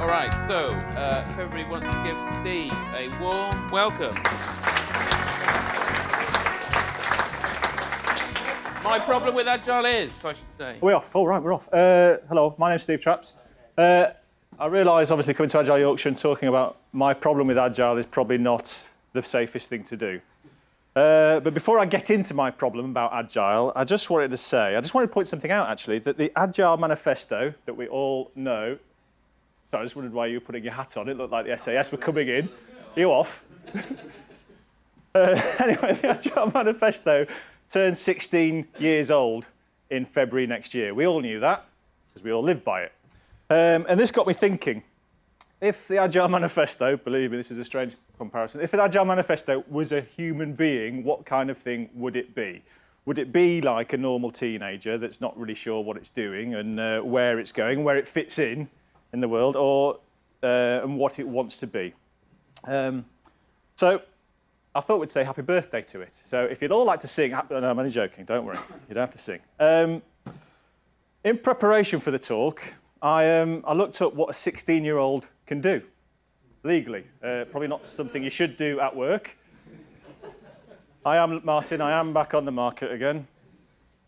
All right, so if everybody wants to give Steve a warm welcome. My problem with Agile is, I should say. Are we off? All right, we're off. Hello, my name's Steve Traps. I realise, obviously, coming to Agile Yorkshire and talking about my problem with Agile is probably not the safest thing to do. But before I get into my problem about Agile, I just wanted to point something out, actually, that the Agile manifesto that we all know. Sorry, I just wondered why you were putting your hat on. It looked like the SAS were coming in. Are you off? Anyway, the Agile manifesto turns 16 years old in February next year. We all knew that, because we all live by it. And this got me thinking, if the Agile manifesto, believe me, this is a strange comparison, if an Agile manifesto was a human being, what kind of thing would it be? Would it be like a normal teenager that's not really sure what it's doing and where it's going, where it fits in the world, or and what it wants to be? So I thought we'd say happy birthday to it. So if you'd all like to sing, no, I'm only joking, don't worry, you don't have to sing. In preparation for the talk, I looked up what a 16-year-old can do legally. Probably not something you should do at work. I am Martin, I am back on the market again.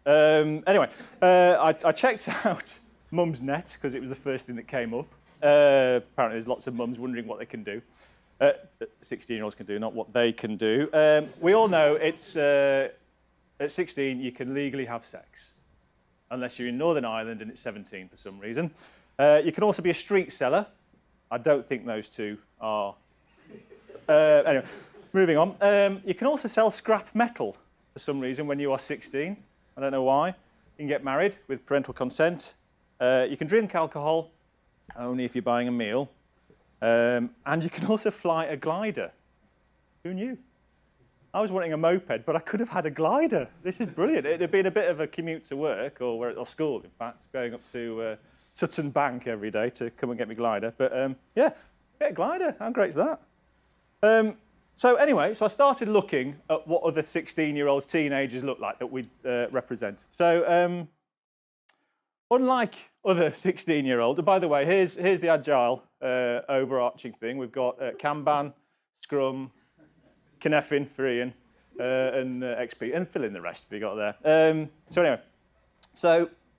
Anyway, I checked out Mumsnet because it was the first thing that came up. Apparently there's lots of mums wondering what they can do. 16-year-olds can do, not what they can do. We all know it's at 16 you can legally have sex, unless you're in Northern Ireland and it's 17 for some reason. You can also be a street seller. I don't think those two are. Anyway, moving on. You can also sell scrap metal for some reason when you are 16. I don't know why. You can get married with parental consent. You can drink alcohol, only if you're buying a meal. And you can also fly a glider. Who knew? I was wanting a moped, but I could have had a glider. This is brilliant. It'd have been a bit of a commute to work, or school, in fact, going up to Sutton Bank every day to come and get my glider. But yeah, get a glider. How great is that? So anyway, I started looking at what other 16-year-olds, teenagers look like that we represent. So unlike other 16-year-olds, and by the way, here's the Agile overarching thing. We've got Kanban, Scrum, Cynefin for Ian, and XP, and fill in the rest if you got there. So anyway,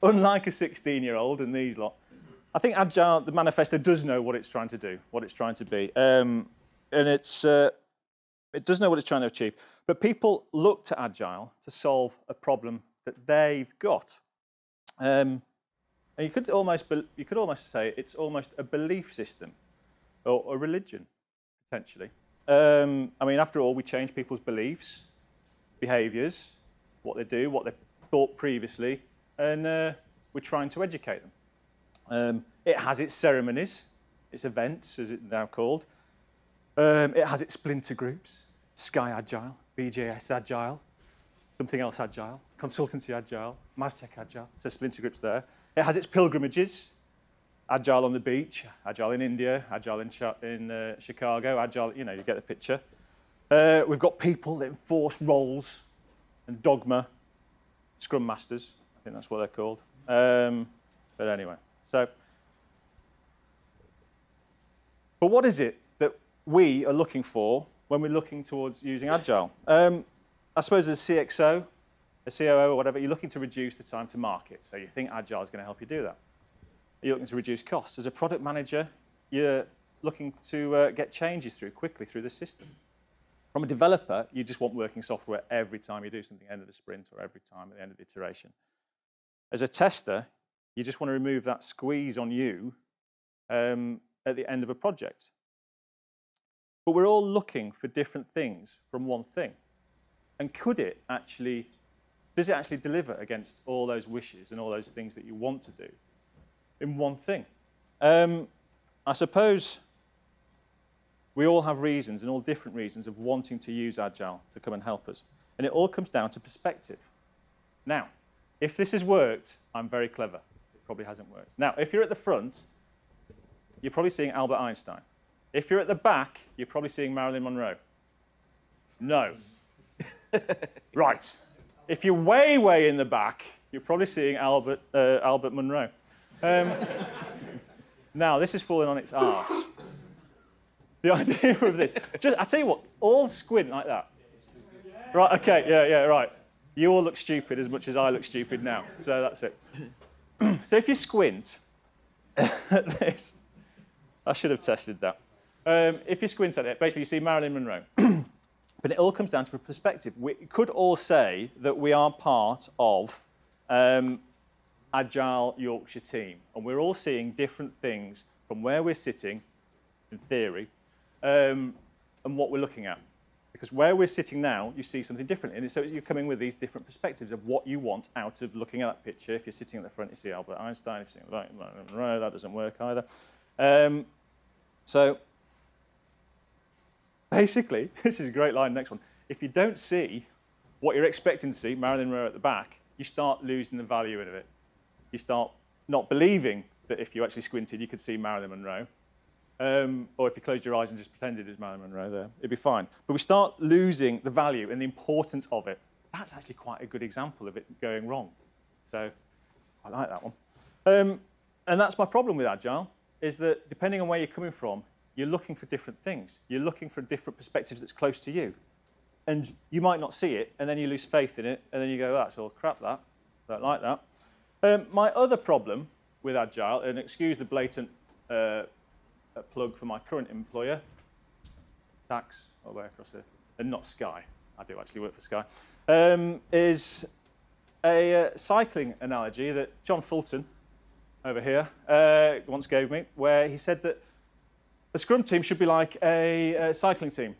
unlike a 16-year-old and these lot, I think Agile, the manifesto, does know what it's trying to do, what it's trying to be, and it does know what it's trying to achieve. But people look to Agile to solve a problem that they've got. And you could almost say it's almost a belief system or a religion, potentially. I mean, after all, we change people's beliefs, behaviours, what they do, what they thought previously, and we're trying to educate them. It has its ceremonies, its events, as it's now called. It has its splinter groups, Sky Agile, BJS Agile, something else Agile, Consultancy Agile, Maztec Agile, so splinter groups there. It has its pilgrimages, Agile on the beach, Agile in India, Agile in Chicago, Agile, you know, you get the picture. We've got people that enforce roles and dogma, Scrum Masters, I think that's what they're called. But anyway, but what is it that we are looking for when we're looking towards using Agile? I suppose as a CXO, a COO or whatever, you're looking to reduce the time to market. So you think Agile is going to help you do that. You're looking to reduce costs. As a product manager, you're looking to get changes quickly through the system. From a developer, you just want working software every time you do something at the end of the sprint or every time at the end of the iteration. As a tester, you just want to remove that squeeze on you at the end of a project. But we're all looking for different things from one thing. And does it actually deliver against all those wishes and all those things that you want to do in one thing? I suppose we all have reasons, and all different reasons, of wanting to use Agile to come and help us. And it all comes down to perspective. Now, if this has worked, I'm very clever. It probably hasn't worked. Now, if you're at the front, you're probably seeing Albert Einstein. If you're at the back, you're probably seeing Marilyn Monroe. No. Right. If you're way, way in the back, you're probably seeing Albert Monroe. Now, this is falling on its arse. The idea of this, I tell you what, all squint like that. Right, okay, yeah, right. You all look stupid as much as I look stupid now, so that's it. So if you squint at this, I should have tested that. If you squint at it, basically you see Marilyn Monroe. But it all comes down to a perspective. We could all say that we are part of Agile Yorkshire team, and we're all seeing different things from where we're sitting, in theory, and what we're looking at. Because where we're sitting now, you see something different in it, so you're coming with these different perspectives of what you want out of looking at that picture. If you're sitting at the front, you see Albert Einstein. If you're sitting right, that doesn't work either. So basically, this is a great line, next one. If you don't see what you're expecting to see, Marilyn Monroe at the back, you start losing the value of it. You start not believing that if you actually squinted, you could see Marilyn Monroe. Or if you closed your eyes and just pretended it was Marilyn Monroe there, it'd be fine. But we start losing the value and the importance of it. That's actually quite a good example of it going wrong. So I like that one. And that's my problem with Agile, is that depending on where you're coming from, you're looking for different things. You're looking for different perspectives that's close to you. And you might not see it, and then you lose faith in it, and then you go, that's all crap, that. Don't like that. My other problem with Agile, and excuse the blatant plug for my current employer, Tax, all the way across here, and not Sky, I do actually work for Sky, is a cycling analogy that John Fulton, over here, once gave me, where he said that a scrum team should be like a cycling team,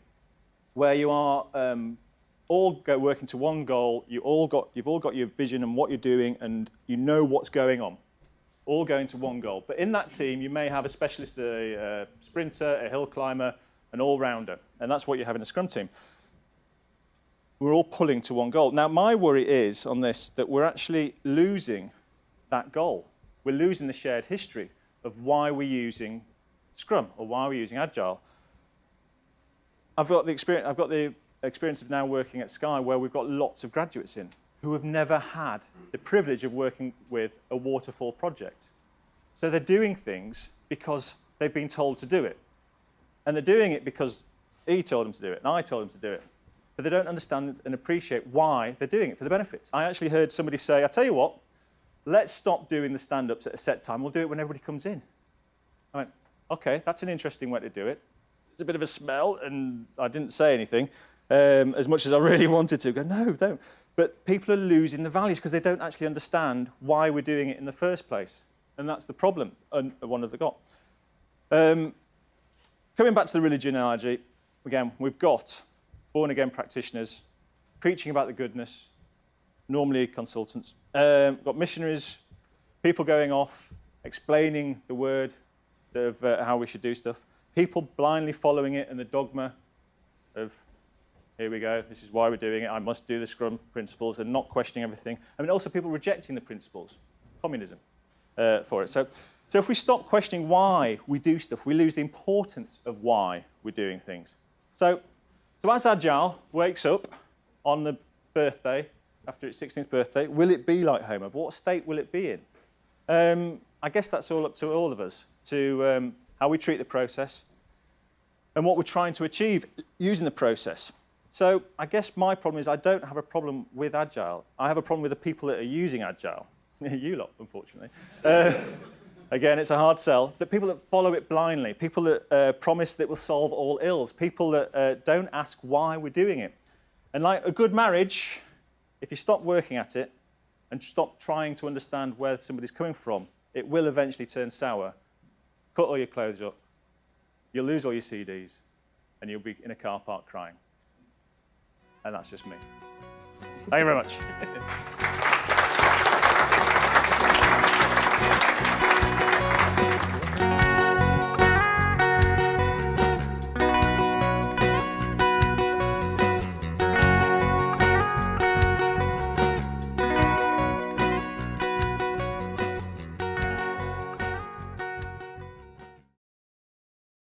where you are all working to one goal, you've all got your vision and what you're doing, and you know what's going on. All going to one goal. But in that team, you may have a specialist, a sprinter, a hill climber, an all-rounder. And that's what you have in a scrum team. We're all pulling to one goal. Now, my worry is on this that we're actually losing that goal. We're losing the shared history of why we're using Scrum or why we're using Agile. I've got the experience of now working at Sky, where we've got lots of graduates in who have never had the privilege of working with a waterfall project. So they're doing things because they've been told to do it. And they're doing it because he told them to do it, and I told them to do it. But they don't understand and appreciate why they're doing it for the benefits. I actually heard somebody say, I tell you what, let's stop doing the stand-ups at a set time. We'll do it when everybody comes in. I went, OK, that's an interesting way to do it. It's a bit of a smell, and I didn't say anything as much as I really wanted to. Go, no, don't. But people are losing the values because they don't actually understand why we're doing it in the first place. And that's the problem, one of the got. Coming back to the religion analogy, again, we've got born-again practitioners preaching about the goodness, normally consultants. Got missionaries, people going off, explaining the word of how we should do stuff. People blindly following it and the dogma of, here we go, this is why we're doing it, I must do the Scrum principles, and not questioning everything. I mean, also people rejecting the principles, communism, for it. So if we stop questioning why we do stuff, we lose the importance of why we're doing things. So as Agile wakes up on the birthday, after its 16th birthday, will it be like Homer? What state will it be in? I guess that's all up to all of us, to how we treat the process and what we're trying to achieve using the process. So I guess my problem is I don't have a problem with Agile. I have a problem with the people that are using Agile. You lot, unfortunately. Again, it's a hard sell. The people that follow it blindly, people that promise that it will solve all ills, people that don't ask why we're doing it. And like a good marriage, if you stop working at it and stop trying to understand where somebody's coming from, it will eventually turn sour. Cut all your clothes up, you'll lose all your CDs, and you'll be in a car park crying. And that's just me. Thank you very much.